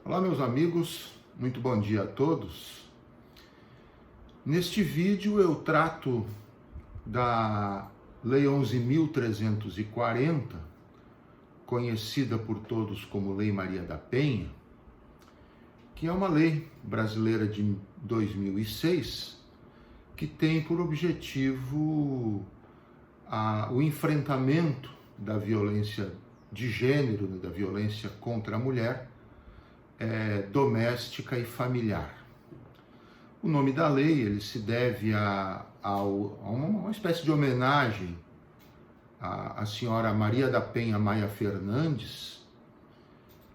Olá, meus amigos, muito bom dia a todos. Neste vídeo eu trato da Lei 11.340, conhecida por todos como Lei Maria da Penha, que é uma lei brasileira de 2006 que tem por objetivo o enfrentamento da violência de gênero, da violência contra a mulher, doméstica e familiar. O nome da lei ele se deve a uma espécie de homenagem à senhora Maria da Penha Maia Fernandes,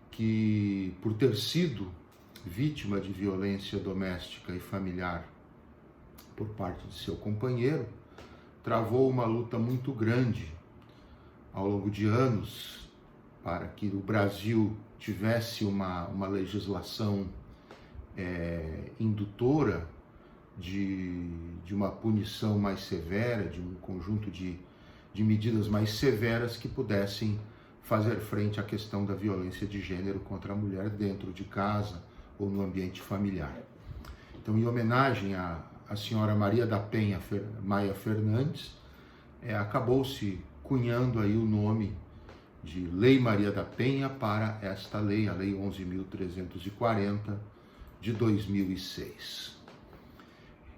que, por ter sido vítima de violência doméstica e familiar por parte de seu companheiro, travou uma luta muito grande ao longo de anos para que o Brasil tivesse uma legislação indutora de uma punição mais severa, de um conjunto de medidas mais severas que pudessem fazer frente à questão da violência de gênero contra a mulher dentro de casa ou no ambiente familiar. Então, em homenagem à senhora Maria da Penha Maia Fernandes, acabou-se cunhando aí o nome de Lei Maria da Penha para esta lei, a Lei 11.340 de 2006.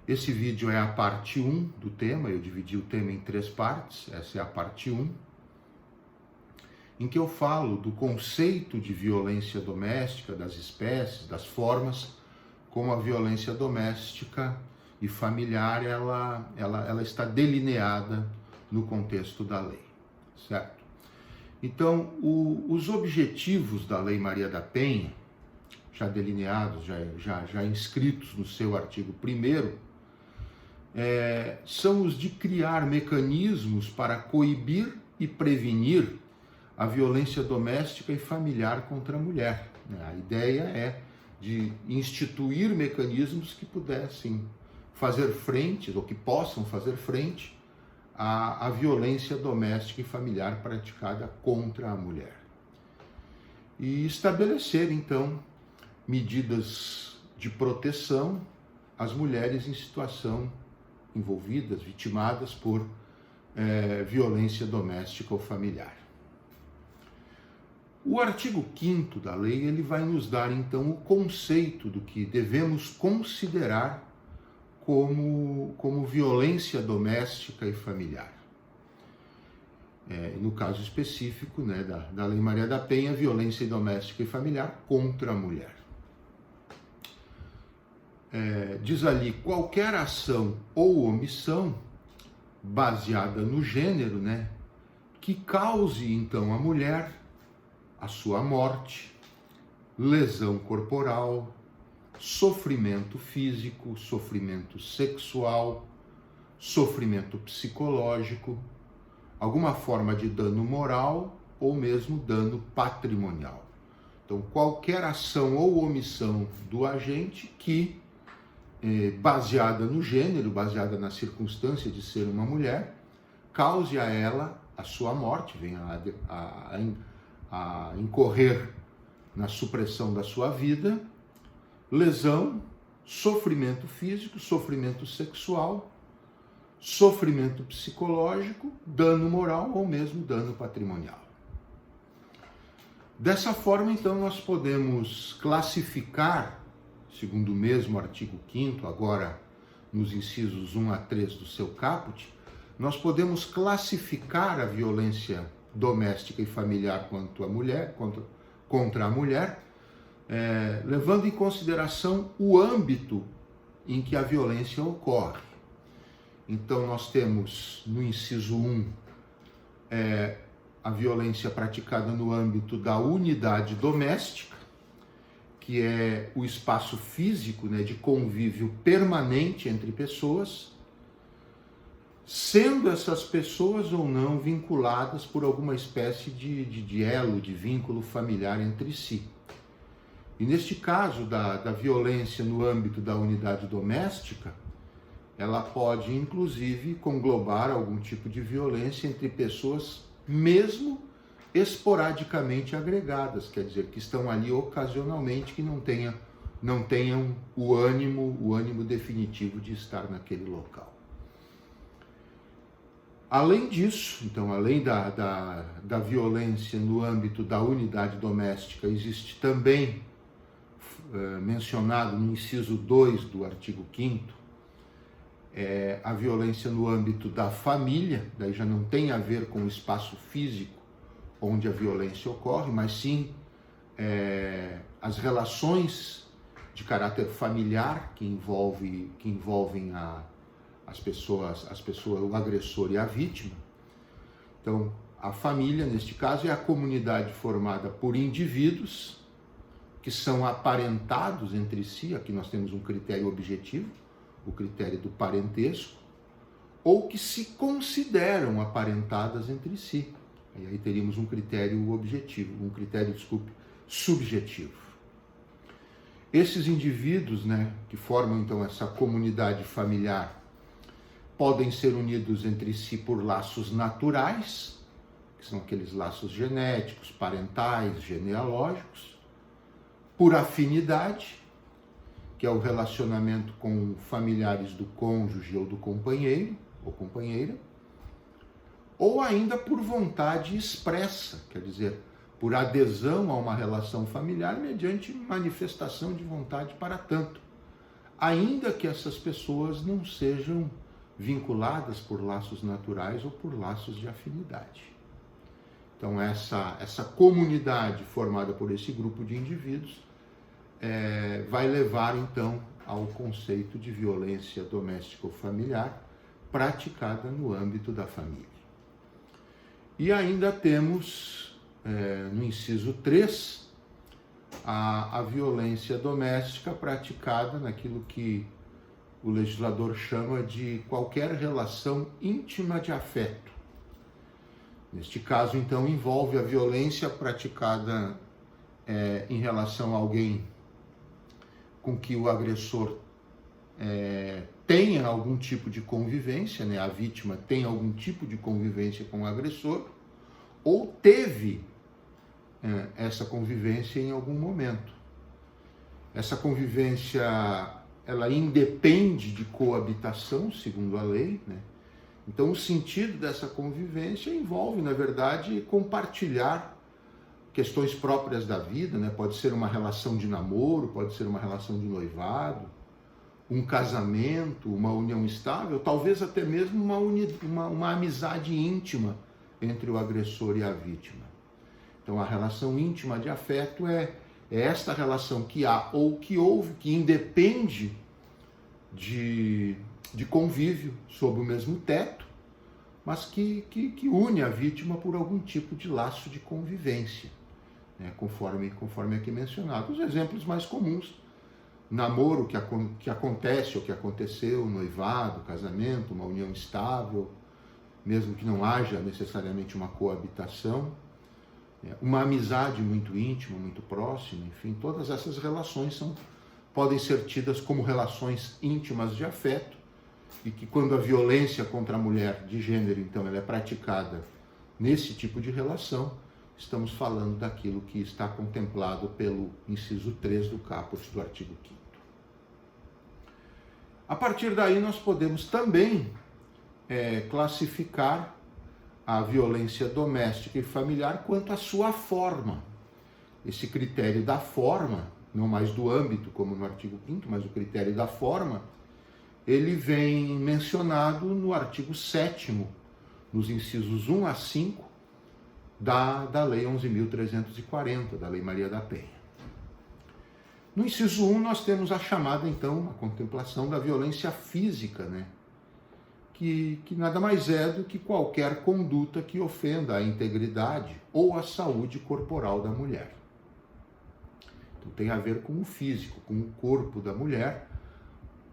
Esse vídeo é a parte 1 do tema, eu dividi o tema em 3 partes, essa é a parte 1, em que eu falo do conceito de violência doméstica, das espécies, das formas, como a violência doméstica e familiar, ela está delineada no contexto da lei, certo? Então, os objetivos da Lei Maria da Penha, já delineados, já inscritos no seu artigo 1º, são os de criar mecanismos para coibir e prevenir a violência doméstica e familiar contra a mulher. A ideia é de instituir mecanismos que pudessem fazer frente, ou que possam fazer frente à violência doméstica e familiar praticada contra a mulher. E estabelecer, então, medidas de proteção às mulheres em situação envolvidas, vitimadas por violência doméstica ou familiar. O artigo 5º da lei ele vai nos dar, então, o conceito do que devemos considerar como violência doméstica e familiar. No caso específico, da Lei Maria da Penha, violência doméstica e familiar contra a mulher. Diz ali, qualquer ação ou omissão baseada no gênero, que cause, então, à mulher a sua morte, lesão corporal, sofrimento físico, sofrimento sexual, sofrimento psicológico, alguma forma de dano moral ou mesmo dano patrimonial. Então, qualquer ação ou omissão do agente que, baseada no gênero, baseada na circunstância de ser uma mulher, cause a ela a sua morte, venha a incorrer na supressão da sua vida, lesão, sofrimento físico, sofrimento sexual, sofrimento psicológico, dano moral ou mesmo dano patrimonial. Dessa forma, então, nós podemos classificar, segundo o mesmo artigo 5º, agora nos incisos 1 a 3 do seu caput, nós podemos classificar a violência doméstica e familiar contra a mulher, levando em consideração o âmbito em que a violência ocorre. Então, nós temos no inciso 1 a violência praticada no âmbito da unidade doméstica, que é o espaço físico de convívio permanente entre pessoas, sendo essas pessoas ou não vinculadas por alguma espécie de elo, de vínculo familiar entre si. E neste caso da violência no âmbito da unidade doméstica, ela pode inclusive conglobar algum tipo de violência entre pessoas mesmo esporadicamente agregadas, quer dizer, que estão ali ocasionalmente, que não tenham o ânimo definitivo de estar naquele local. Além disso, então, além da violência no âmbito da unidade doméstica, existe também, mencionado no inciso 2 do artigo 5º, a violência no âmbito da família. Daí já não tem a ver com o espaço físico onde a violência ocorre, mas sim as relações de caráter familiar que envolvem as pessoas, o agressor e a vítima. Então, a família, neste caso, é a comunidade formada por indivíduos que são aparentados entre si. Aqui nós temos um critério objetivo, o critério do parentesco, ou que se consideram aparentadas entre si. E aí teríamos um critério objetivo, subjetivo. Esses indivíduos, que formam então essa comunidade familiar, podem ser unidos entre si por laços naturais, que são aqueles laços genéticos, parentais, genealógicos, por afinidade, que é o relacionamento com familiares do cônjuge ou do companheiro ou companheira, ou ainda por vontade expressa, quer dizer, por adesão a uma relação familiar mediante manifestação de vontade para tanto, ainda que essas pessoas não sejam vinculadas por laços naturais ou por laços de afinidade. Então, essa comunidade formada por esse grupo de indivíduos vai levar, então, ao conceito de violência doméstica ou familiar praticada no âmbito da família. E ainda temos, no inciso 3, a violência doméstica praticada naquilo que o legislador chama de qualquer relação íntima de afeto. Neste caso, então, envolve a violência praticada em relação a alguém com que o agressor tenha algum tipo de convivência, a vítima tem algum tipo de convivência com o agressor, ou teve essa convivência em algum momento. Essa convivência, ela independe de coabitação, segundo a lei, Então, o sentido dessa convivência envolve, na verdade, compartilhar questões próprias da vida, Pode ser uma relação de namoro, pode ser uma relação de noivado, um casamento, uma união estável, talvez até mesmo uma amizade íntima entre o agressor e a vítima. Então, a relação íntima de afeto é esta relação que há ou que houve, que independe de convívio sob o mesmo teto, mas que une a vítima por algum tipo de laço de convivência, conforme aqui mencionado. Os exemplos mais comuns: namoro que acontece ou que aconteceu, noivado, casamento, uma união estável, mesmo que não haja necessariamente uma coabitação, uma amizade muito íntima, muito próxima, enfim, todas essas relações podem ser tidas como relações íntimas de afeto, e que quando a violência contra a mulher de gênero, então, ela é praticada nesse tipo de relação, estamos falando daquilo que está contemplado pelo inciso 3 do caput do artigo 5º. A partir daí, nós podemos também classificar a violência doméstica e familiar quanto à sua forma. Esse critério da forma, não mais do âmbito, como no artigo 5º, mas o critério da forma, ele vem mencionado no artigo 7º, nos incisos 1 a 5 da Lei 11.340, da Lei Maria da Penha. No inciso 1, nós temos a chamada, então, a contemplação da violência física, que nada mais é do que qualquer conduta que ofenda a integridade ou a saúde corporal da mulher. Então, tem a ver com o físico, com o corpo da mulher.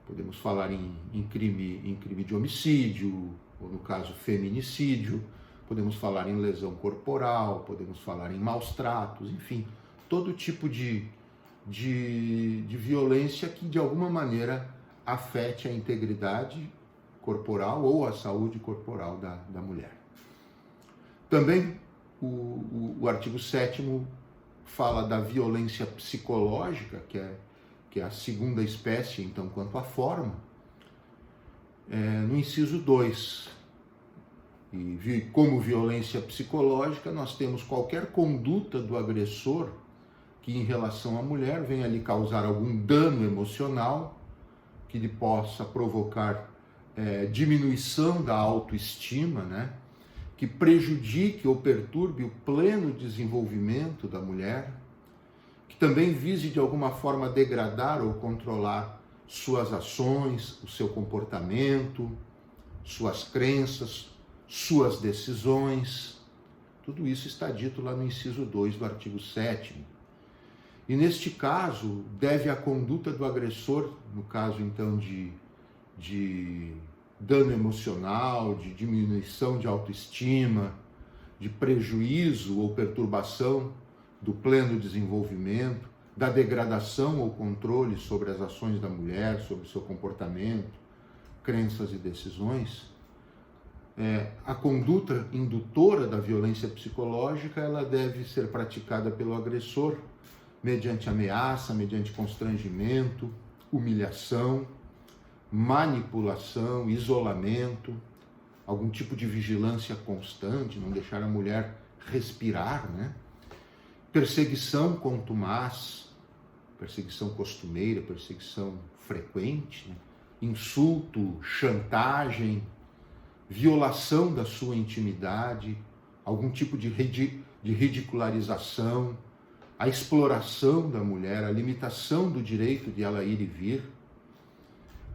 Podemos falar em crime de homicídio, ou no caso, feminicídio. Podemos falar em lesão corporal, podemos falar em maus tratos, enfim, todo tipo de violência que, de alguma maneira, afete a integridade corporal ou a saúde corporal da mulher. Também o artigo 7º fala da violência psicológica, que é a segunda espécie, então, quanto à forma, no inciso 2. E como violência psicológica, nós temos qualquer conduta do agressor que, em relação à mulher, venha lhe causar algum dano emocional, que lhe possa provocar diminuição da autoestima, né? Que prejudique ou perturbe o pleno desenvolvimento da mulher, que também vise de alguma forma degradar ou controlar suas ações, o seu comportamento, suas crenças, suas decisões. Tudo isso está dito lá no inciso 2 do artigo 7º. E neste caso, deve a conduta do agressor, no caso então de dano emocional, de diminuição de autoestima, de prejuízo ou perturbação do pleno desenvolvimento, da degradação ou controle sobre as ações da mulher, sobre o seu comportamento, crenças e decisões. A conduta indutora da violência psicológica, ela deve ser praticada pelo agressor mediante ameaça, mediante constrangimento, humilhação, manipulação, isolamento, algum tipo de vigilância constante, não deixar a mulher respirar, né? Perseguição contumaz, perseguição costumeira, perseguição frequente, né? Insulto, chantagem, violação da sua intimidade, algum tipo de ridicularização, a exploração da mulher, a limitação do direito de ela ir e vir,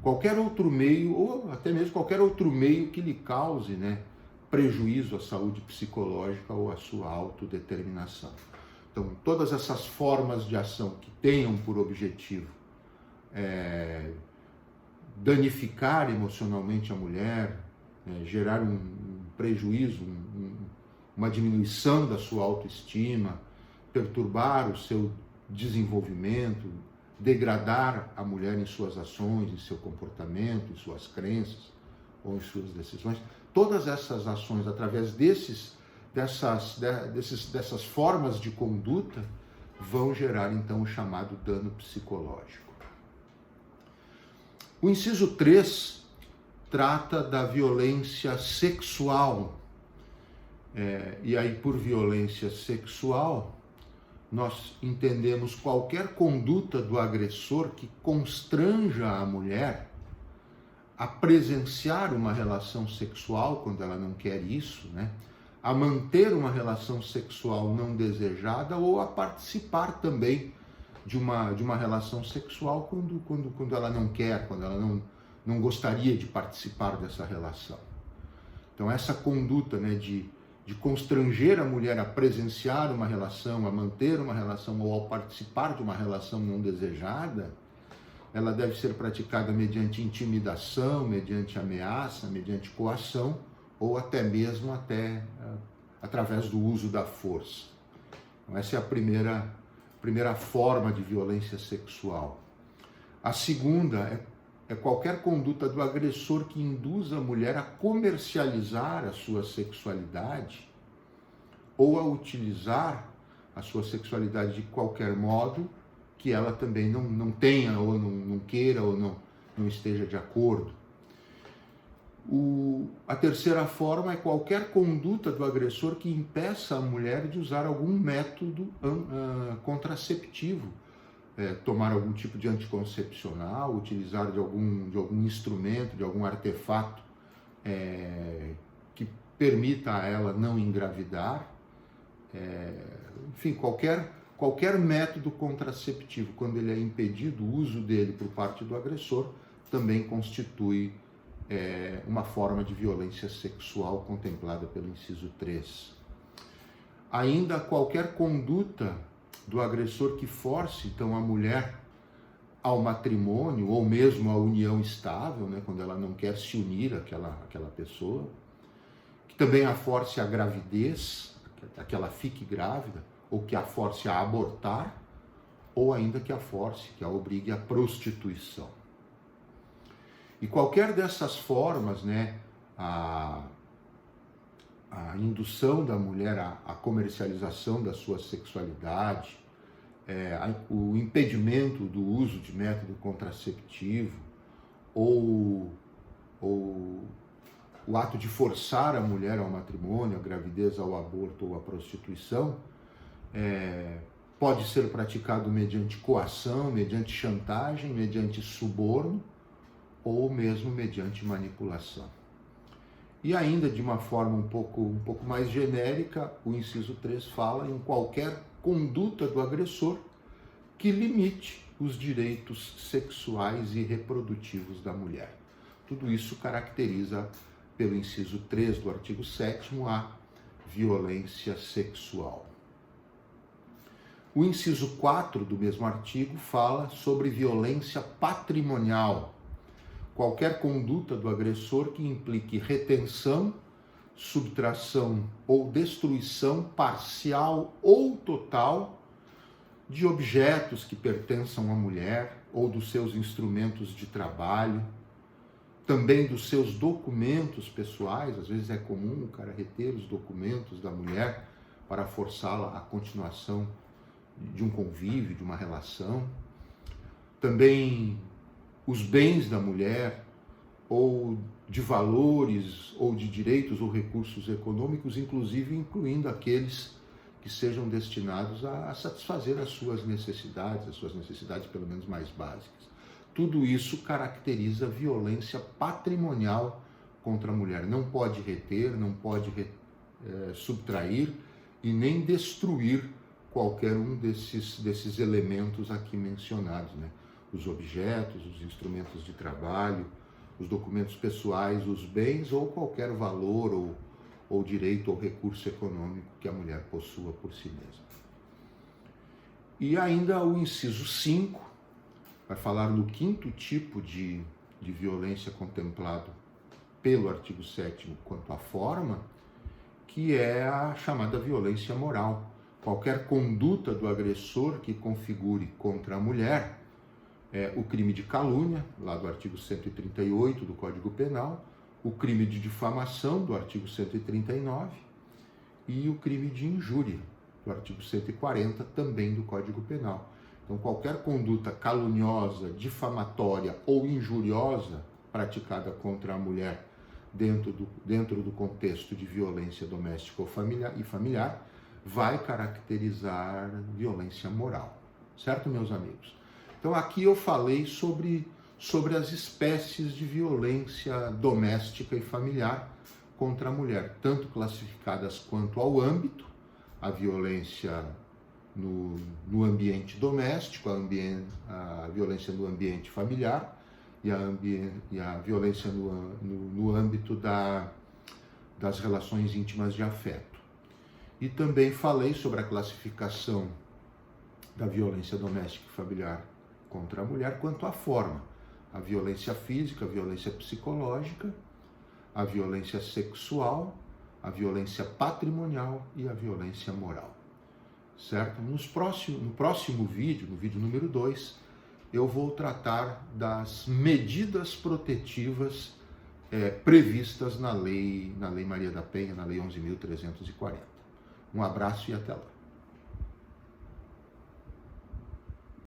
qualquer outro meio, ou até mesmo qualquer outro meio que lhe cause, né, prejuízo à saúde psicológica ou à sua autodeterminação. Então, todas essas formas de ação que tenham por objetivo danificar emocionalmente a mulher, gerar um prejuízo, uma diminuição da sua autoestima, perturbar o seu desenvolvimento, degradar a mulher em suas ações, em seu comportamento, em suas crenças ou em suas decisões. Todas essas ações, através dessas formas de conduta, vão gerar então o chamado dano psicológico. O inciso 3 trata da violência sexual. E aí, por violência sexual, nós entendemos qualquer conduta do agressor que constranja a mulher a presenciar uma relação sexual quando ela não quer isso, né? A manter uma relação sexual não desejada ou a participar também de uma relação sexual quando ela não quer, quando ela não gostaria de participar dessa relação. Então essa conduta, né, de constranger a mulher a presenciar uma relação, a manter uma relação ou a participar de uma relação não desejada, ela deve ser praticada mediante intimidação, mediante ameaça, mediante coação ou até mesmo através do uso da força. Então, essa é a primeira forma de violência sexual. A segunda é qualquer conduta do agressor que induza a mulher a comercializar a sua sexualidade ou a utilizar a sua sexualidade de qualquer modo que ela também não tenha ou não queira ou não esteja de acordo. A terceira forma é qualquer conduta do agressor que impeça a mulher de usar algum método contraceptivo, tomar algum tipo de anticoncepcional, utilizar de algum instrumento, de algum artefato que permita a ela não engravidar, enfim, qualquer método contraceptivo, quando ele é impedido o uso dele por parte do agressor, também constitui uma forma de violência sexual contemplada pelo inciso 3. Ainda qualquer conduta do agressor que force, então, a mulher ao matrimônio ou mesmo à união estável, né, quando ela não quer se unir àquela pessoa, que também a force à gravidez, que ela fique grávida, ou que a force a abortar, ou ainda que a obrigue à prostituição. E qualquer dessas formas, né, a a indução da mulher à comercialização da sua sexualidade, o impedimento do uso de método contraceptivo, ou o ato de forçar a mulher ao matrimônio, à gravidez, ao aborto ou à prostituição, pode ser praticado mediante coação, mediante chantagem, mediante suborno ou mesmo mediante manipulação. E ainda de uma forma um pouco mais genérica, o inciso 3 fala em qualquer conduta do agressor que limite os direitos sexuais e reprodutivos da mulher. Tudo isso caracteriza, pelo inciso 3 do artigo 7º, a violência sexual. O inciso 4 do mesmo artigo fala sobre violência patrimonial. Qualquer conduta do agressor que implique retenção, subtração ou destruição parcial ou total de objetos que pertençam à mulher ou dos seus instrumentos de trabalho, também dos seus documentos pessoais. Às vezes é comum o cara reter os documentos da mulher para forçá-la à continuação de um convívio, de uma relação. Também os bens da mulher, ou de valores, ou de direitos ou recursos econômicos, inclusive incluindo aqueles que sejam destinados a satisfazer as suas necessidades pelo menos mais básicas. Tudo isso caracteriza violência patrimonial contra a mulher. Não pode reter, não pode subtrair e nem destruir qualquer um desses elementos aqui mencionados, né? Os objetos, os instrumentos de trabalho, os documentos pessoais, os bens ou qualquer valor ou direito ou recurso econômico que a mulher possua por si mesma. E ainda o inciso 5 vai falar no quinto tipo de violência contemplado pelo artigo 7º quanto à forma, que é a chamada violência moral. Qualquer conduta do agressor que configure contra a mulher o crime de calúnia, lá do artigo 138 do Código Penal, o crime de difamação, do artigo 139, e o crime de injúria, do artigo 140, também do Código Penal. Então, qualquer conduta caluniosa, difamatória ou injuriosa praticada contra a mulher dentro do contexto de violência doméstica ou familiar vai caracterizar violência moral. Certo, meus amigos? Então, aqui eu falei sobre as espécies de violência doméstica e familiar contra a mulher, tanto classificadas quanto ao âmbito, a violência no ambiente doméstico, a violência no ambiente familiar e a violência no âmbito das relações íntimas de afeto. E também falei sobre a classificação da violência doméstica e familiar contra a mulher quanto à forma, a violência física, a violência psicológica, a violência sexual, a violência patrimonial e a violência moral. Certo? No próximo vídeo, no vídeo número 2, eu vou tratar das medidas protetivas previstas na Lei Maria da Penha, na Lei 11.340. Um abraço e até lá.